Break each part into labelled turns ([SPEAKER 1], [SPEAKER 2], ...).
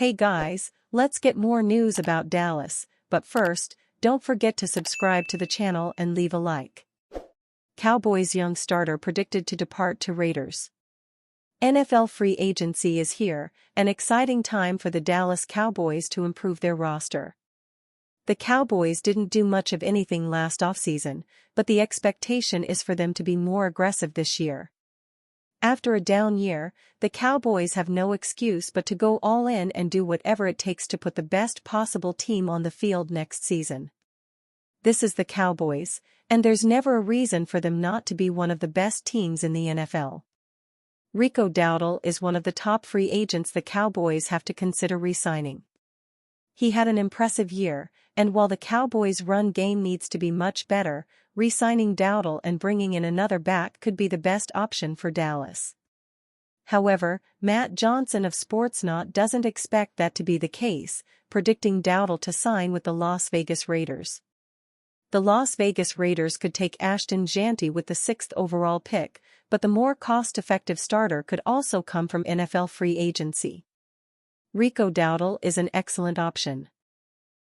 [SPEAKER 1] Hey guys, let's get more news about Dallas, but first, don't forget to subscribe to the channel and leave a like. Cowboys young starter predicted to depart to Raiders. NFL free agency is here, an exciting time for the Dallas Cowboys to improve their roster. The Cowboys didn't do much of anything last offseason, but the expectation is for them to be more aggressive this year. After a down year, the Cowboys have no excuse but to go all in and do whatever it takes to put the best possible team on the field next season. This is the Cowboys, and there's never a reason for them not to be one of the best teams in the NFL. Rico Dowdle is one of the top free agents the Cowboys have to consider re-signing. He had an impressive year, and while the Cowboys' run game needs to be much better, re-signing Dowdle and bringing in another back could be the best option for Dallas. However, Matt Johnson of Sportsnaut doesn't expect that to be the case, predicting Dowdle to sign with the Las Vegas Raiders. The Las Vegas Raiders could take Ashton Jeanty with the 6th overall pick, but the more cost-effective starter could also come from NFL free agency. Rico Dowdle is an excellent option.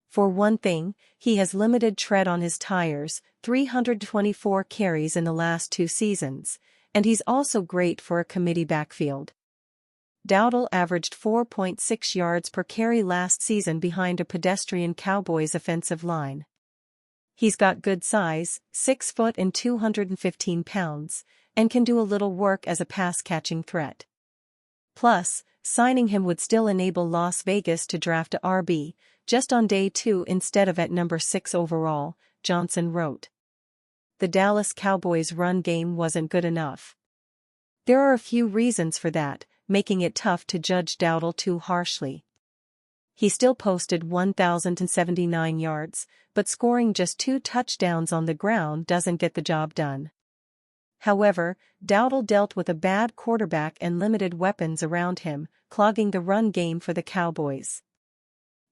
[SPEAKER 1] For one thing, he has limited tread on his tires, 324 carries in the last 2 seasons, and he's also great for a committee backfield. Dowdle averaged 4.6 yards per carry last season behind a pedestrian Cowboys offensive line. He's got good size, 6 foot and 215 pounds, and can do a little work as a pass-catching threat. Plus, signing him would still enable Las Vegas to draft a RB, just on day 2 instead of at number 6 overall, Johnson wrote. The Dallas Cowboys' run game wasn't good enough. There are a few reasons for that, making it tough to judge Dowdle too harshly. He still posted 1,079 yards, but scoring just 2 touchdowns on the ground doesn't get the job done. However, Dowdle dealt with a bad quarterback and limited weapons around him, clogging the run game for the Cowboys.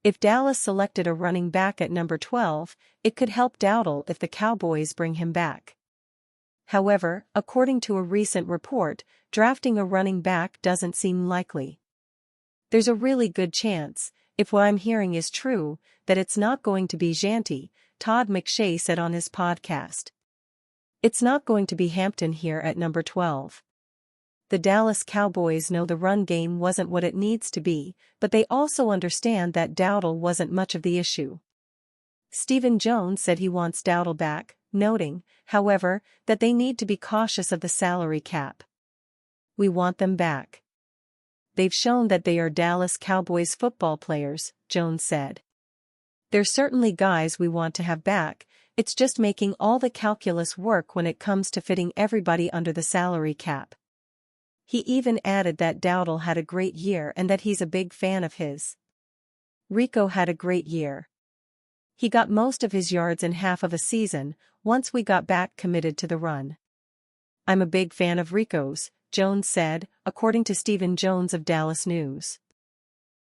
[SPEAKER 1] If Dallas selected a running back at number 12, it could help Dowdle if the Cowboys bring him back. However, according to a recent report, drafting a running back doesn't seem likely. There's a really good chance, if what I'm hearing is true, that it's not going to be Jeanty, Todd McShay said on his podcast. It's not going to be Hampton here at number 12. The Dallas Cowboys know the run game wasn't what it needs to be, but they also understand that Dowdle wasn't much of the issue. Stephen Jones said he wants Dowdle back, noting, however, that they need to be cautious of the salary cap. We want them back. They've shown that they are Dallas Cowboys football players, Jones said. They're certainly guys we want to have back, it's just making all the calculus work when it comes to fitting everybody under the salary cap. He even added that Dowdle had a great year and that he's a big fan of his. Rico had a great year. He got most of his yards in half of a season, once we got back committed to the run. I'm a big fan of Rico's, Jones said, according to Stephen Jones of Dallas News.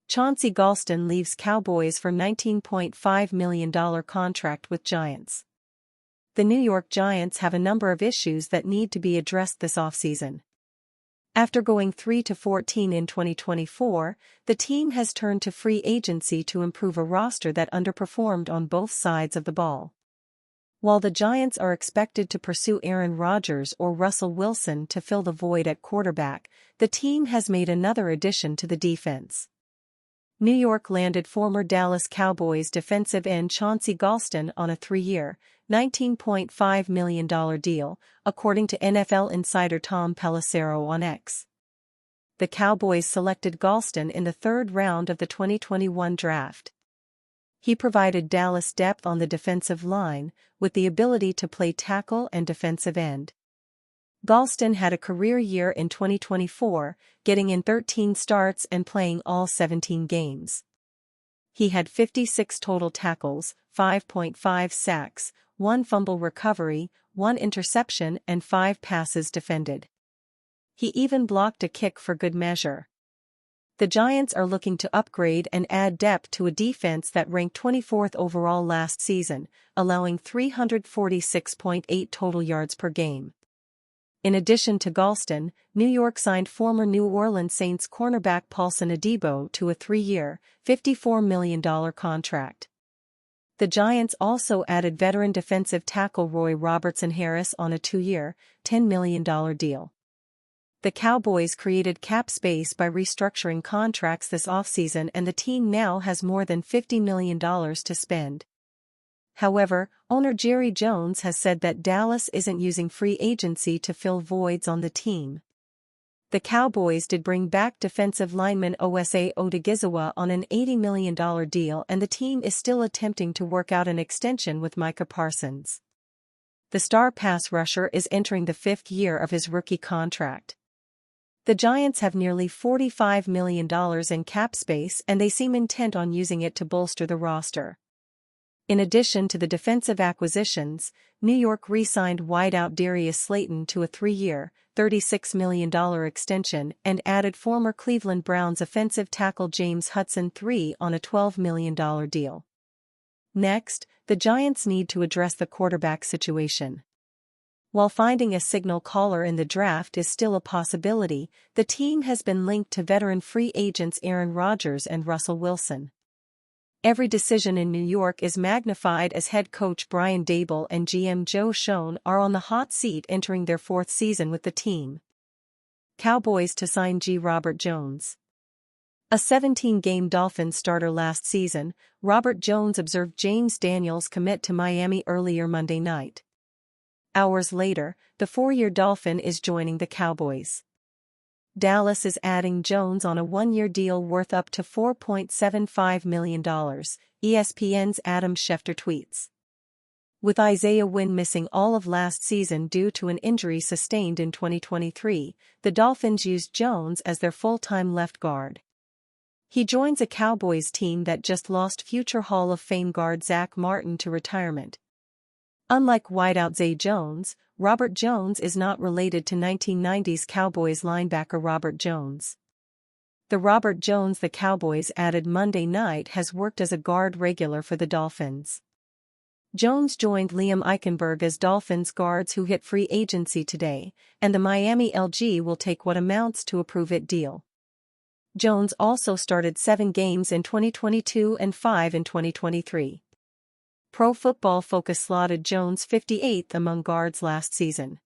[SPEAKER 1] Chauncey Golston leaves Cowboys for $19.5 million contract with Giants. The New York Giants have a number of issues that need to be addressed this offseason. After going 3-14 in 2024, the team has turned to free agency to improve a roster that underperformed on both sides of the ball. While the Giants are expected to pursue Aaron Rodgers or Russell Wilson to fill the void at quarterback, the team has made another addition to the defense. New York landed former Dallas Cowboys defensive end Chauncey Golston on a 3-year, $19.5 million deal, according to NFL insider Tom Pelissero on X. The Cowboys selected Golston in the 3rd round of the 2021 draft. He provided Dallas depth on the defensive line, with the ability to play tackle and defensive end. Golston had a career year in 2024, getting in 13 starts and playing all 17 games. He had 56 total tackles, 5.5 sacks, 1 fumble recovery, 1 interception and 5 passes defended. He even blocked a kick for good measure. The Giants are looking to upgrade and add depth to a defense that ranked 24th overall last season, allowing 346.8 total yards per game. In addition to Galston, New York signed former New Orleans Saints cornerback Paulson Adebo to a 3-year, $54 million contract. The Giants also added veteran defensive tackle Roy Robertson Harris on a 2-year, $10 million deal. The Cowboys created cap space by restructuring contracts this offseason, and the team now has more than $50 million to spend. However, owner Jerry Jones has said that Dallas isn't using free agency to fill voids on the team. The Cowboys did bring back defensive lineman Osa Odighizuwa on an $80 million deal, and the team is still attempting to work out an extension with Micah Parsons. The star pass rusher is entering the 5th year of his rookie contract. The Giants have nearly $45 million in cap space, and they seem intent on using it to bolster the roster. In addition to the defensive acquisitions, New York re-signed wideout Darius Slayton to a 3-year, $36 million extension and added former Cleveland Browns offensive tackle James Hudson III on a $12 million deal. Next, the Giants need to address the quarterback situation. While finding a signal caller in the draft is still a possibility, the team has been linked to veteran free agents Aaron Rodgers and Russell Wilson. Every decision in New York is magnified as head coach Brian Daboll and GM Joe Schoen are on the hot seat entering their 4th season with the team. Cowboys to sign Robert Jones. A 17-game Dolphins starter last season, Robert Jones observed James Daniels commit to Miami earlier Monday night. Hours later, the 4-year Dolphin is joining the Cowboys. Dallas is adding Jones on a 1-year deal worth up to $4.75 million, ESPN's Adam Schefter tweets. With Isaiah Wynn missing all of last season due to an injury sustained in 2023, the Dolphins used Jones as their full-time left guard. He joins a Cowboys team that just lost future Hall of Fame guard Zach Martin to retirement. Unlike wideout Zay Jones, Robert Jones is not related to 1990s Cowboys linebacker Robert Jones. The Robert Jones the Cowboys added Monday night has worked as a guard regular for the Dolphins. Jones joined Liam Eichenberg as Dolphins guards who hit free agency today, and the Miami LG will take what amounts to a prove-it deal. Jones also started 7 games in 2022 and 5 in 2023. Pro Football Focus slotted Jones 58th among guards last season.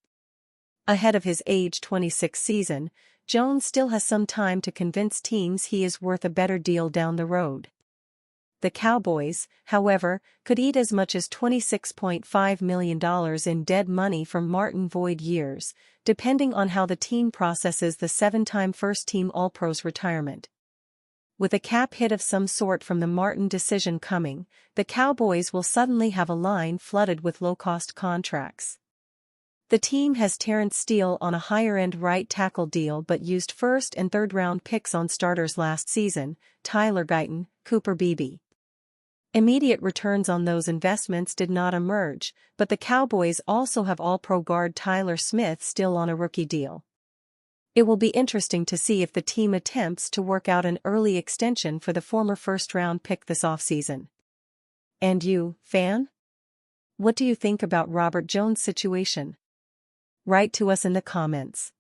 [SPEAKER 1] Ahead of his age 26 season, Jones still has some time to convince teams he is worth a better deal down the road. The Cowboys, however, could eat as much as $26.5 million in dead money from Martin void years, depending on how the team processes the 7-time first-team All-Pros retirement. With a cap hit of some sort from the Martin decision coming, the Cowboys will suddenly have a line flooded with low-cost contracts. The team has Terrence Steele on a higher-end right tackle deal but used 1st and 3rd-round picks on starters last season, Tyler Guyton, Cooper Beebe. Immediate returns on those investments did not emerge, but the Cowboys also have All-Pro guard Tyler Smith still on a rookie deal. It will be interesting to see if the team attempts to work out an early extension for the former 1st-round pick this offseason. And you, fan? What do you think about Robert Jones' situation? Write to us in the comments.